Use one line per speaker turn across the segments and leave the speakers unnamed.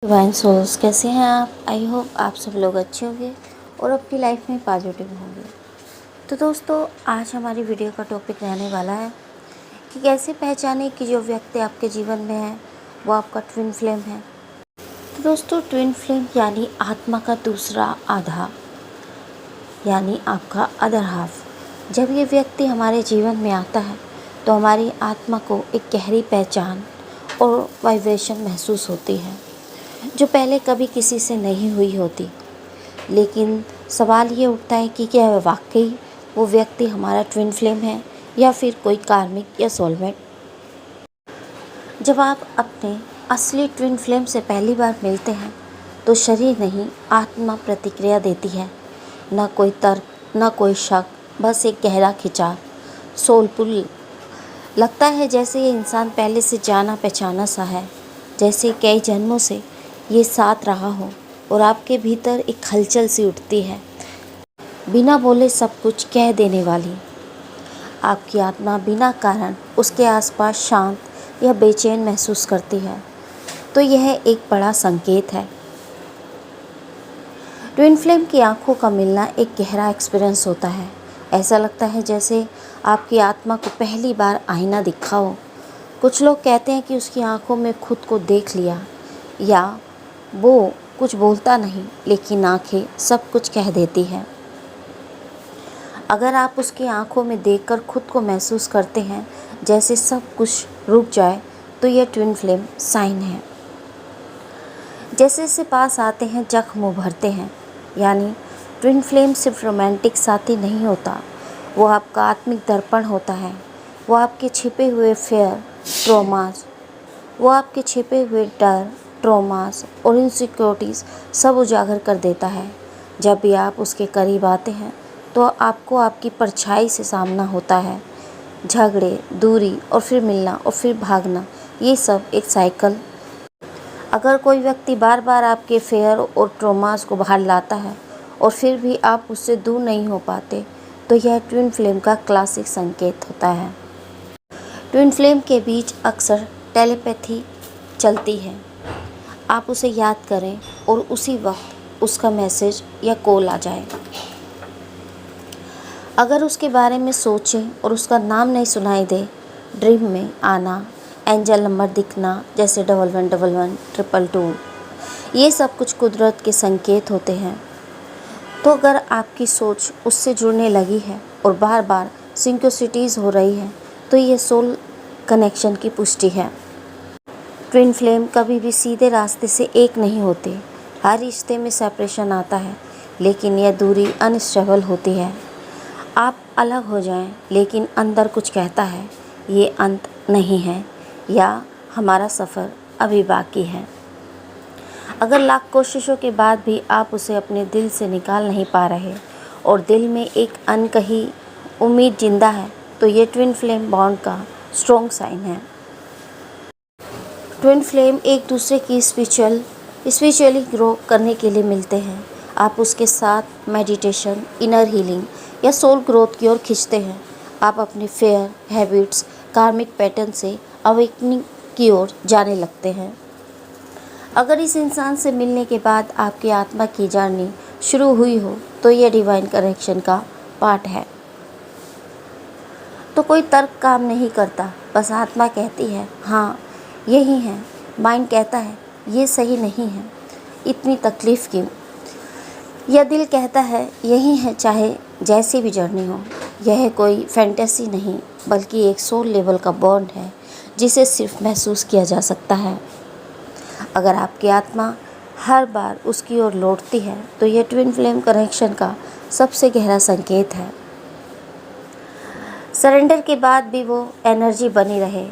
Divine souls, कैसे हैं आप? आई होप आप सब लोग अच्छे होंगे और अपनी लाइफ में पॉजिटिव होंगे। तो दोस्तों, आज हमारी वीडियो का टॉपिक रहने वाला है कि कैसे पहचानें कि जो व्यक्ति आपके जीवन में है वो आपका ट्विन फ्लेम है। तो दोस्तों, ट्विन फ्लेम यानी आत्मा का दूसरा आधा, यानी आपका अदर हाफ। जब ये व्यक्ति हमारे जीवन में आता है तो हमारी आत्मा को एक गहरी पहचान और वाइब्रेशन महसूस होती है जो पहले कभी किसी से नहीं हुई होती। लेकिन सवाल ये उठता है कि क्या वाकई वो व्यक्ति हमारा ट्विन फ्लेम है या फिर कोई कार्मिक या सोलमेट। जब आप अपने असली ट्विन फ्लेम से पहली बार मिलते हैं तो शरीर नहीं, आत्मा प्रतिक्रिया देती है। ना कोई तर्क, ना कोई शक, बस एक गहरा खिंचाव, सोल पुल। लगता है जैसे ये इंसान पहले से जाना पहचाना सा है, जैसे कई जन्मों से ये साथ रहा हो। और आपके भीतर एक हलचल सी उठती है, बिना बोले सब कुछ कह देने वाली। आपकी आत्मा बिना कारण उसके आसपास शांत या बेचैन महसूस करती है। तो यह एक बड़ा संकेत है। ट्विन फ्लेम की आंखों का मिलना एक गहरा एक्सपीरियंस होता है। ऐसा लगता है जैसे आपकी आत्मा को पहली बार आईना दिखा हो। कुछ लोग कहते हैं कि उसकी आंखों में खुद को देख लिया, या वो कुछ बोलता नहीं लेकिन आंखें सब कुछ कह देती है। अगर आप उसकी आंखों में देखकर खुद को महसूस करते हैं जैसे सब कुछ रुक जाए, तो यह ट्विन फ्लेम साइन है। जैसे जैसे पास आते हैं जख्म उभरते हैं। यानी ट्विन फ्लेम सिर्फ रोमांटिक साथी नहीं होता, वो आपका आत्मिक दर्पण होता है। वो आपके छिपे हुए फेयर, ट्रॉमास, वो आपके छिपे हुए डर, ट्रॉमास और इनसिक्योरिटीज़ सब उजागर कर देता है। जब भी आप उसके करीब आते हैं तो आपको आपकी परछाई से सामना होता है। झगड़े, दूरी और फिर मिलना और फिर भागना, ये सब एक साइकिल। अगर कोई व्यक्ति बार बार आपके फेयर और ट्रॉमास को बाहर लाता है और फिर भी आप उससे दूर नहीं हो पाते, तो यह ट्विन फ्लेम का क्लासिक संकेत होता है। ट्विन फ्लेम के बीच अक्सर टेलीपैथी चलती है। आप उसे याद करें और उसी वक्त उसका मैसेज या कॉल आ जाए। अगर उसके बारे में सोचें और उसका नाम नहीं सुनाई दे, ड्रीम में आना, एंजल नंबर दिखना जैसे 1111, 222, ये सब कुछ कुदरत के संकेत होते हैं। तो अगर आपकी सोच उससे जुड़ने लगी है और बार बार सिंक्रोसिटीज़ हो रही है, तो ये सोल कनेक्शन की पुष्टि है। ट्विन फ्लेम कभी भी सीधे रास्ते से एक नहीं होते। हर रिश्ते में सेपरेशन आता है, लेकिन यह दूरी अनस्टेबल होती है। आप अलग हो जाएं, लेकिन अंदर कुछ कहता है ये अंत नहीं है, या हमारा सफ़र अभी बाकी है। अगर लाख कोशिशों के बाद भी आप उसे अपने दिल से निकाल नहीं पा रहे और दिल में एक अनकही उम्मीद जिंदा है, तो ये ट्विन फ्लेम बॉन्ड का स्ट्रॉन्ग साइन है। ट्विन फ्लेम एक दूसरे की स्पिरिचुअली ग्रो करने के लिए मिलते हैं। आप उसके साथ मेडिटेशन, इनर हीलिंग या सोल ग्रोथ की ओर खींचते हैं। आप अपने फेयर हैबिट्स, कार्मिक पैटर्न से अवेकनिंग की ओर जाने लगते हैं। अगर इस इंसान से मिलने के बाद आपकी आत्मा की जर्नी शुरू हुई हो, तो यह डिवाइन कनेक्शन का पार्ट है। तो कोई तर्क काम नहीं करता, बस आत्मा कहती है हाँ यही है। माइंड कहता है ये सही नहीं है, इतनी तकलीफ़ क्यों। यह दिल कहता है यही है, चाहे जैसी भी जर्नी हो। यह कोई फैंटेसी नहीं, बल्कि एक सोल लेवल का बॉन्ड है जिसे सिर्फ महसूस किया जा सकता है। अगर आपकी आत्मा हर बार उसकी ओर लौटती है, तो यह ट्विन फ्लेम कनेक्शन का सबसे गहरा संकेत है। सरेंडर के बाद भी वो एनर्जी बनी रहे।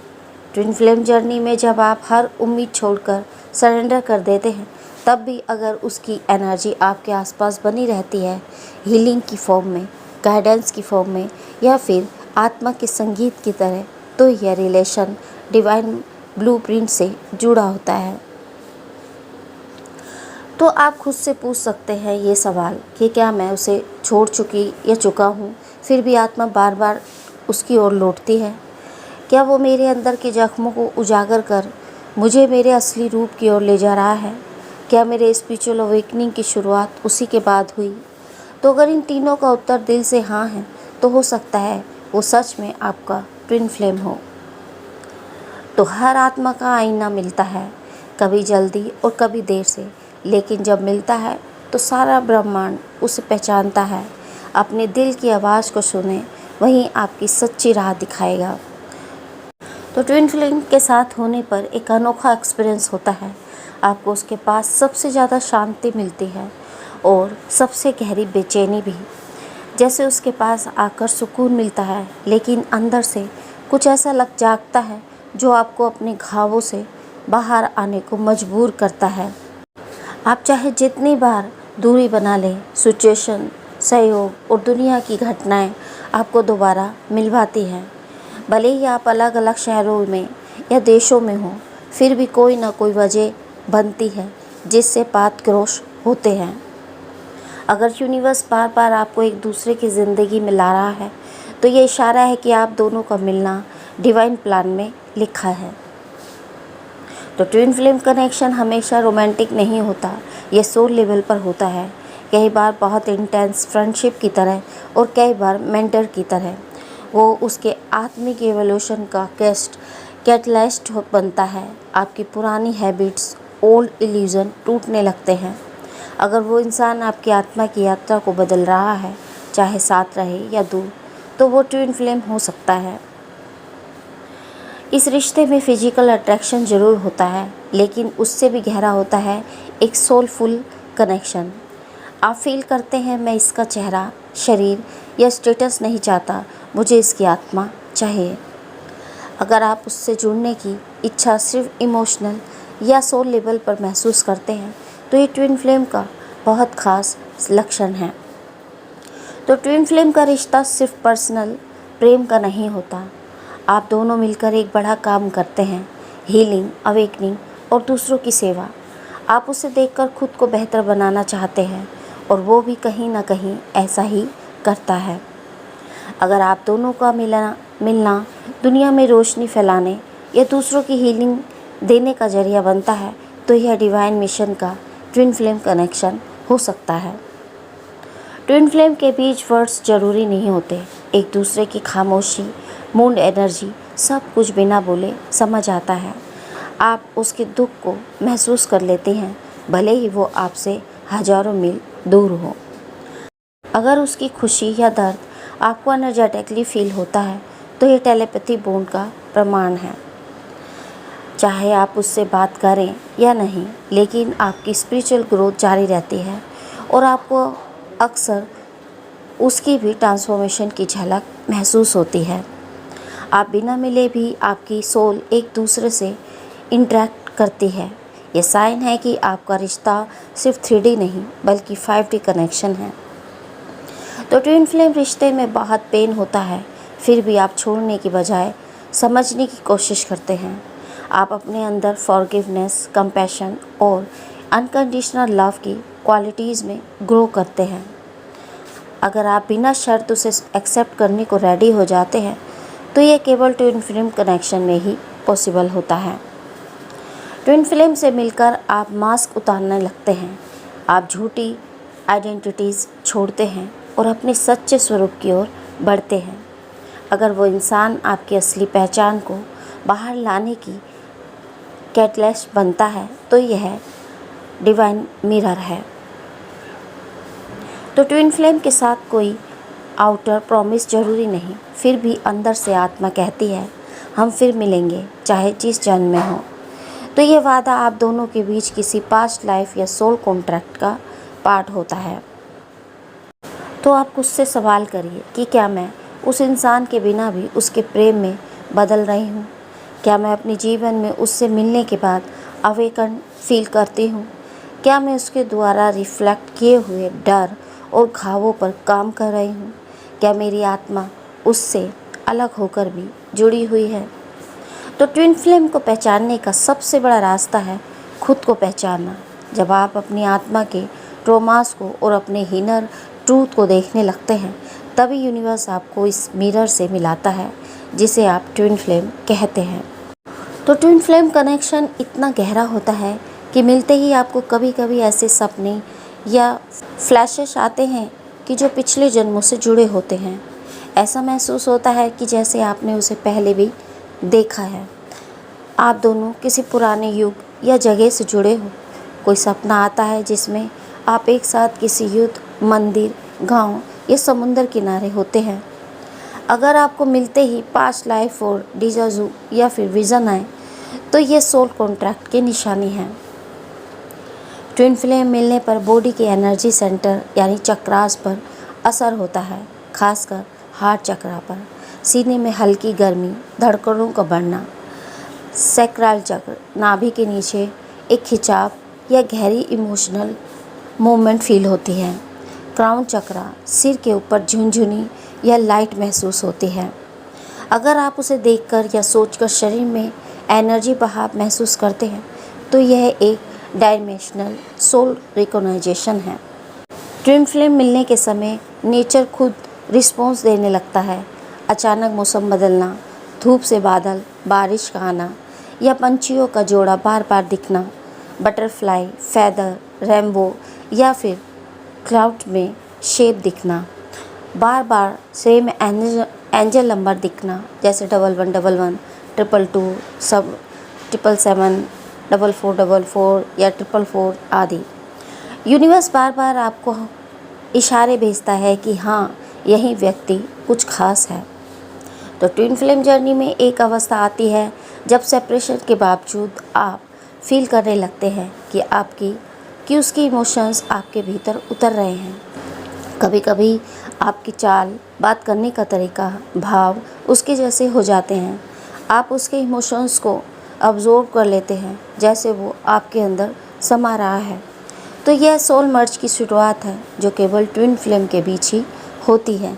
ट्विन फ्लेम जर्नी में जब आप हर उम्मीद छोड़कर सरेंडर कर देते हैं, तब भी अगर उसकी एनर्जी आपके आसपास बनी रहती है, हीलिंग की फॉर्म में, गाइडेंस की फॉर्म में, या फिर आत्मा के संगीत की तरह, तो यह रिलेशन डिवाइन ब्लूप्रिंट से जुड़ा होता है। तो आप खुद से पूछ सकते हैं ये सवाल कि क्या मैं उसे छोड़ चुकी या चुका हूँ, फिर भी आत्मा बार बार उसकी ओर लौटती है। क्या वो मेरे अंदर के जख्मों को उजागर कर मुझे मेरे असली रूप की ओर ले जा रहा है। क्या मेरे स्पिरिचुअल अवेकनिंग की शुरुआत उसी के बाद हुई? तो अगर इन तीनों का उत्तर दिल से हाँ है तो हो सकता है वो सच में आपका ट्विन फ्लेम हो। तो हर आत्मा का आईना मिलता है, कभी जल्दी और कभी देर से, लेकिन जब मिलता है तो सारा ब्रह्मांड उसे पहचानता है। अपने दिल की आवाज़ को सुने, वहीं आपकी सच्ची राह दिखाएगा। तो ट्विन फ्लेम के साथ होने पर एक अनोखा एक्सपीरियंस होता है। आपको उसके पास सबसे ज़्यादा शांति मिलती है और सबसे गहरी बेचैनी भी। जैसे उसके पास आकर सुकून मिलता है, लेकिन अंदर से कुछ ऐसा लग जागता है जो आपको अपने घावों से बाहर आने को मजबूर करता है। आप चाहे जितनी बार दूरी बना लें, सिचुएशन, सहयोग और दुनिया की घटनाएं आपको दोबारा मिलवाती हैं। भले ही आप अलग अलग शहरों में या देशों में हों, फिर भी कोई ना कोई वजह बनती है जिससे बात क्रॉस होते हैं। अगर यूनिवर्स बार बार आपको एक दूसरे की ज़िंदगी में ला रहा है तो ये इशारा है कि आप दोनों का मिलना डिवाइन प्लान में लिखा है। तो ट्विन फ्लेम कनेक्शन हमेशा रोमांटिक नहीं होता, ये सोल लेवल पर होता है। कई बार बहुत इंटेंस फ्रेंडशिप की तरह और कई बार मेंटर की तरह। वो उसके आत्मिक एवोल्यूशन का कैटलिस्ट बनता है। आपकी पुरानी हैबिट्स, ओल्ड इल्यूजन टूटने लगते हैं। अगर वो इंसान आपकी आत्मा की यात्रा को बदल रहा है, चाहे साथ रहे या दूर, तो वो ट्विन फ्लेम हो सकता है। इस रिश्ते में फिजिकल अट्रैक्शन ज़रूर होता है, लेकिन उससे भी गहरा होता है एक सोलफुल कनेक्शन। आप फील करते हैं, मैं इसका चेहरा, शरीर या स्टेटस नहीं चाहता, मुझे इसकी आत्मा चाहिए। अगर आप उससे जुड़ने की इच्छा सिर्फ इमोशनल या सोल लेवल पर महसूस करते हैं तो ये ट्विन फ्लेम का बहुत ख़ास लक्षण है। तो ट्विन फ्लेम का रिश्ता सिर्फ पर्सनल प्रेम का नहीं होता। आप दोनों मिलकर एक बड़ा काम करते हैं, हीलिंग, अवेकनिंग और दूसरों की सेवा। आप उसे देखकर खुद को बेहतर बनाना चाहते हैं और वो भी कहीं ना कहीं ऐसा ही करता है। अगर आप दोनों का मिलना दुनिया में रोशनी फैलाने या दूसरों की हीलिंग देने का जरिया बनता है तो यह डिवाइन मिशन का ट्विन फ्लेम कनेक्शन हो सकता है। ट्विन फ्लेम के बीच वर्ड्स ज़रूरी नहीं होते। एक दूसरे की खामोशी, मूड एनर्जी, सब कुछ बिना बोले समझ आता है। आप उसके दुख को महसूस कर लेते हैं, भले ही वो आपसे हज़ारों मील दूर हो। अगर उसकी खुशी या दर्द आपको एनर्जेटिकली फील होता है तो ये टेलीपैथी बॉन्ड का प्रमाण है। चाहे आप उससे बात करें या नहीं, लेकिन आपकी स्पिरिचुअल ग्रोथ जारी रहती है और आपको अक्सर उसकी भी ट्रांसफॉर्मेशन की झलक महसूस होती है। आप बिना मिले भी आपकी सोल एक दूसरे से इंटरेक्ट करती है। ये साइन है कि आपका रिश्ता सिर्फ 3D नहीं बल्कि 5D कनेक्शन है। तो ट्विन फ्लेम रिश्ते में बहुत पेन होता है, फिर भी आप छोड़ने की बजाय समझने की कोशिश करते हैं। आप अपने अंदर फॉरगिवनेस, कंपैशन और अनकंडीशनल लव की क्वालिटीज़ में ग्रो करते हैं। अगर आप बिना शर्त उसे एक्सेप्ट करने को रेडी हो जाते हैं तो ये केवल ट्विन फ्लेम कनेक्शन में ही पॉसिबल होता है। ट्विन फ्लेम से मिलकर आप मास्क उतारने लगते हैं। आप झूठी आइडेंटिटीज़ छोड़ते हैं और अपने सच्चे स्वरूप की ओर बढ़ते हैं। अगर वो इंसान आपकी असली पहचान को बाहर लाने की कैटलिस्ट बनता है तो यह डिवाइन मिरर है। तो ट्विन फ्लेम के साथ कोई आउटर प्रॉमिस ज़रूरी नहीं, फिर भी अंदर से आत्मा कहती है हम फिर मिलेंगे, चाहे जिस जन्म में हो। तो ये वादा आप दोनों के बीच किसी पास्ट लाइफ या सोल कॉन्ट्रैक्ट का पार्ट होता है। तो आप खुद से सवाल करिए कि क्या मैं उस इंसान के बिना भी उसके प्रेम में बदल रही हूँ? क्या मैं अपने जीवन में उससे मिलने के बाद अवेकन फील करती हूँ? क्या मैं उसके द्वारा रिफ्लेक्ट किए हुए डर और घावों पर काम कर रही हूँ? क्या मेरी आत्मा उससे अलग होकर भी जुड़ी हुई है? तो ट्विन फ्लेम को पहचानने का सबसे बड़ा रास्ता है खुद को पहचानना। जब आप अपनी आत्मा के ट्रॉमास को और अपने इनर ट्रूथ को देखने लगते हैं, तभी यूनिवर्स आपको इस मिरर से मिलाता है जिसे आप ट्विन फ्लेम कहते हैं। तो ट्विन फ्लेम कनेक्शन इतना गहरा होता है कि मिलते ही आपको कभी कभी ऐसे सपने या फ्लैशेस आते हैं कि जो पिछले जन्मों से जुड़े होते हैं। ऐसा महसूस होता है कि जैसे आपने उसे पहले भी देखा है। आप दोनों किसी पुराने युग या जगह से जुड़े हो। कोई सपना आता है जिसमें आप एक साथ किसी युद्ध, मंदिर, गांव या समुंदर किनारे होते हैं। अगर आपको मिलते ही पास्ट लाइफ और डिजाजू या फिर विज़न आए तो ये सोल कॉन्ट्रैक्ट की निशानी है। ट्विन फ्लेम मिलने पर बॉडी के एनर्जी सेंटर यानी चक्रास पर असर होता है, खासकर हार्ट चक्रा पर। सीने में हल्की गर्मी, धड़कनों का बढ़ना, सैक्रल चक्र, नाभि के नीचे एक खिंचाव या गहरी इमोशनल मूवमेंट फील होती है। क्राउन चक्रा, सिर के ऊपर झुनझुनी या लाइट महसूस होती है। अगर आप उसे देखकर या सोचकर शरीर में एनर्जी बहाव महसूस करते हैं तो यह एक डायमेंशनल सोल रिकॉग्नाइजेशन है। ट्विन फ्लेम मिलने के समय नेचर खुद रिस्पॉन्स देने लगता है। अचानक मौसम बदलना, धूप से बादल, बारिश का आना या पंछियों का जोड़ा बार बार दिखना, बटरफ्लाई, फैदर, रेनबो या फिर क्लाउड में शेप दिखना, बार बार सेम एंजल नंबर दिखना जैसे 1111, 222, सब 777, 4444 या 444 आदि। यूनिवर्स बार बार आपको इशारे भेजता है कि हाँ, यही व्यक्ति कुछ खास है। तो ट्विन फ्लेम जर्नी में एक अवस्था आती है जब सेपरेशन के बावजूद आप फील करने लगते हैं कि उसकी इमोशंस आपके भीतर उतर रहे हैं। कभी कभी आपकी चाल, बात करने का तरीका, भाव उसके जैसे हो जाते हैं। आप उसके इमोशंस को अब्जॉर्ब कर लेते हैं जैसे वो आपके अंदर समा रहा है। तो यह सोल मर्ज की शुरुआत है जो केवल ट्विन फ्लेम के बीच ही होती है।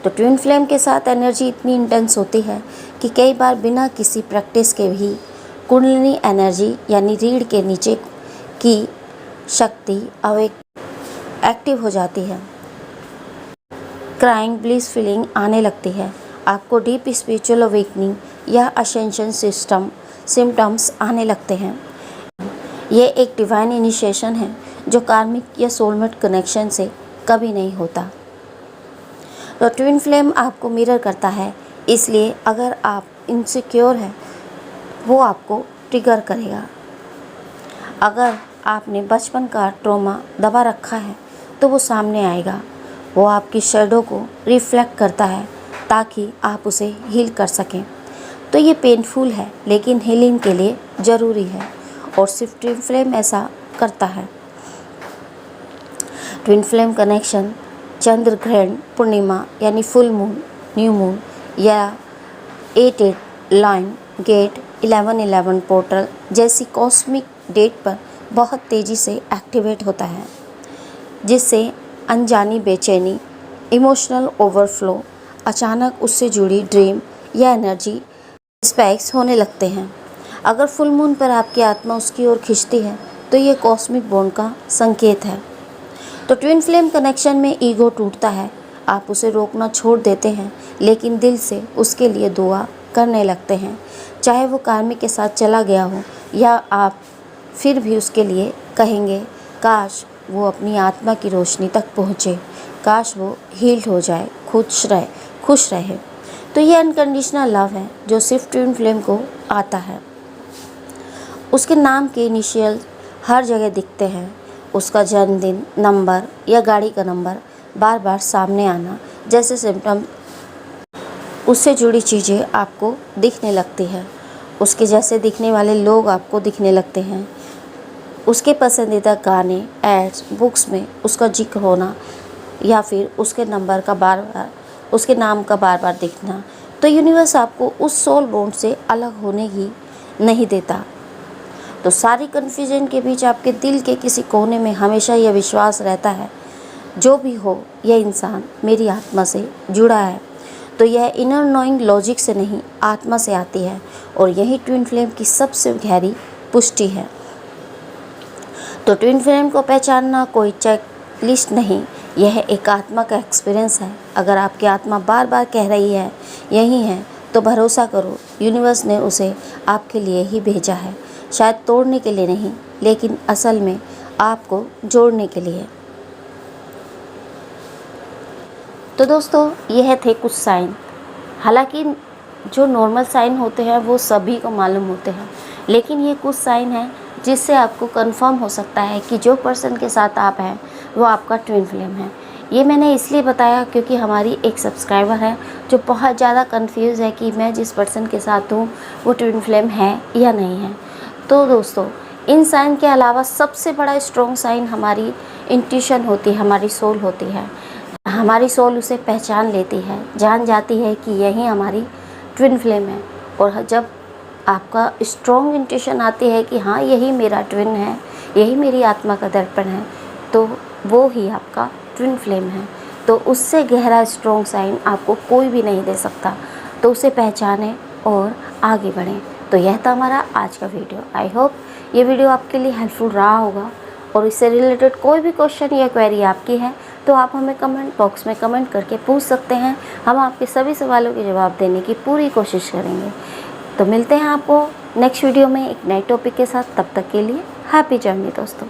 तो ट्विन फ्लेम के साथ एनर्जी इतनी इंटेंस होती है कि कई बार बिना किसी प्रैक्टिस के भी कुंडलिनी एनर्जी यानी रीढ़ के नीचे की शक्ति एक्टिव हो जाती है। क्राइंग, ब्लिस फीलिंग आने लगती है। आपको डीप स्पिरिचुअल अवेकनिंग या असेंशन सिम्टम्स आने लगते हैं। ये एक डिवाइन इनिशिएशन है जो कार्मिक या सोलमेट कनेक्शन से कभी नहीं होता। तो ट्विन फ्लेम आपको मिरर करता है, इसलिए अगर आप इनसिक्योर हैं वो आपको ट्रिगर करेगा। अगर आपने बचपन का ट्रॉमा दबा रखा है तो वो सामने आएगा। वो आपकी शैडो को रिफ्लेक्ट करता है ताकि आप उसे हील कर सकें। तो ये पेनफुल है लेकिन हीलिंग के लिए ज़रूरी है और सिर्फ ट्विन फ्लेम ऐसा करता है। ट्विन फ्लेम कनेक्शन चंद्र ग्रहण, पूर्णिमा यानी फुल मून, न्यू मून या 8 लाइन गेट, 11 पोर्टल जैसी कॉस्मिक डेट पर बहुत तेज़ी से एक्टिवेट होता है, जिससे अनजानी बेचैनी, इमोशनल ओवरफ्लो, अचानक उससे जुड़ी ड्रीम या एनर्जी स्पाइक्स होने लगते हैं। अगर फुल मून पर आपकी आत्मा उसकी ओर खिंचती है तो ये कॉस्मिक बॉन्ड का संकेत है। तो ट्विन फ्लेम कनेक्शन में ईगो टूटता है। आप उसे रोकना छोड़ देते हैं लेकिन दिल से उसके लिए दुआ करने लगते हैं, चाहे वो कार्मिक के साथ चला गया हो या आप फिर भी उसके लिए कहेंगे काश वो अपनी आत्मा की रोशनी तक पहुँचे, काश वो हील्ड हो जाए, खुश रहे। तो ये अनकंडीशनल लव है जो सिर्फ ट्विन फ्लेम को आता है। उसके नाम के इनिशियल हर जगह दिखते हैं। उसका जन्मदिन, नंबर या गाड़ी का नंबर बार बार सामने आना जैसे सिम्टम, उससे जुड़ी चीज़ें आपको दिखने लगती है। उसके जैसे दिखने वाले लोग आपको दिखने लगते हैं। उसके पसंदीदा गाने, एड्स, बुक्स में उसका जिक्र होना या फिर उसके नाम का बार बार दिखना। तो यूनिवर्स आपको उस सोल बॉन्ड से अलग होने ही नहीं देता। तो सारी कन्फ्यूजन के बीच आपके दिल के किसी कोने में हमेशा यह विश्वास रहता है, जो भी हो यह इंसान मेरी आत्मा से जुड़ा है। तो यह इनर नोइंग लॉजिक से नहीं, आत्मा से आती है और यही ट्विन फ्लेम की सबसे गहरी पुष्टि है। तो ट्विन फ्लेम को पहचानना कोई चेक लिस्ट नहीं, यह एक आत्मा का एक्सपीरियंस है। अगर आपकी आत्मा बार बार कह रही है यही है तो भरोसा करो, यूनिवर्स ने उसे आपके लिए ही भेजा है। शायद तोड़ने के लिए नहीं, लेकिन असल में आपको जोड़ने के लिए। तो दोस्तों, यह थे कुछ साइन। हालांकि जो नॉर्मल साइन होते हैं वो सभी को मालूम होते हैं, लेकिन ये कुछ साइन हैं जिससे आपको कंफर्म हो सकता है कि जो पर्सन के साथ आप हैं वो आपका ट्विन फ्लेम है। ये मैंने इसलिए बताया क्योंकि हमारी एक सब्सक्राइबर है जो बहुत ज़्यादा कंफ्यूज है कि मैं जिस पर्सन के साथ हूँ वो ट्विन फ्लेम है या नहीं है। तो दोस्तों, इन साइन के अलावा सबसे बड़ा स्ट्रॉन्ग साइन हमारी इंट्यूशन होती है, हमारी सोल होती है। हमारी सोल उसे पहचान लेती है, जान जाती है कि यही हमारी ट्विन फ्लेम है। और जब आपका स्ट्रॉन्ग इंट्यूशन आती है कि हाँ यही मेरा ट्विन है, यही मेरी आत्मा का दर्पण है, तो वो ही आपका ट्विन फ्लेम है। तो उससे गहरा स्ट्रॉन्ग साइन आपको कोई भी नहीं दे सकता। तो उसे पहचानें और आगे बढ़ें। तो यह था हमारा आज का वीडियो। आई होप ये वीडियो आपके लिए हेल्पफुल रहा होगा। और इससे रिलेटेड कोई भी क्वेश्चन या क्वेरी आपकी है तो आप हमें कमेंट बॉक्स में कमेंट करके पूछ सकते हैं। हम आपके सभी सवालों के जवाब देने की पूरी कोशिश करेंगे। तो मिलते हैं आपको नेक्स्ट वीडियो में एक नए टॉपिक के साथ। तब तक के लिए हैप्पी जर्नी दोस्तों।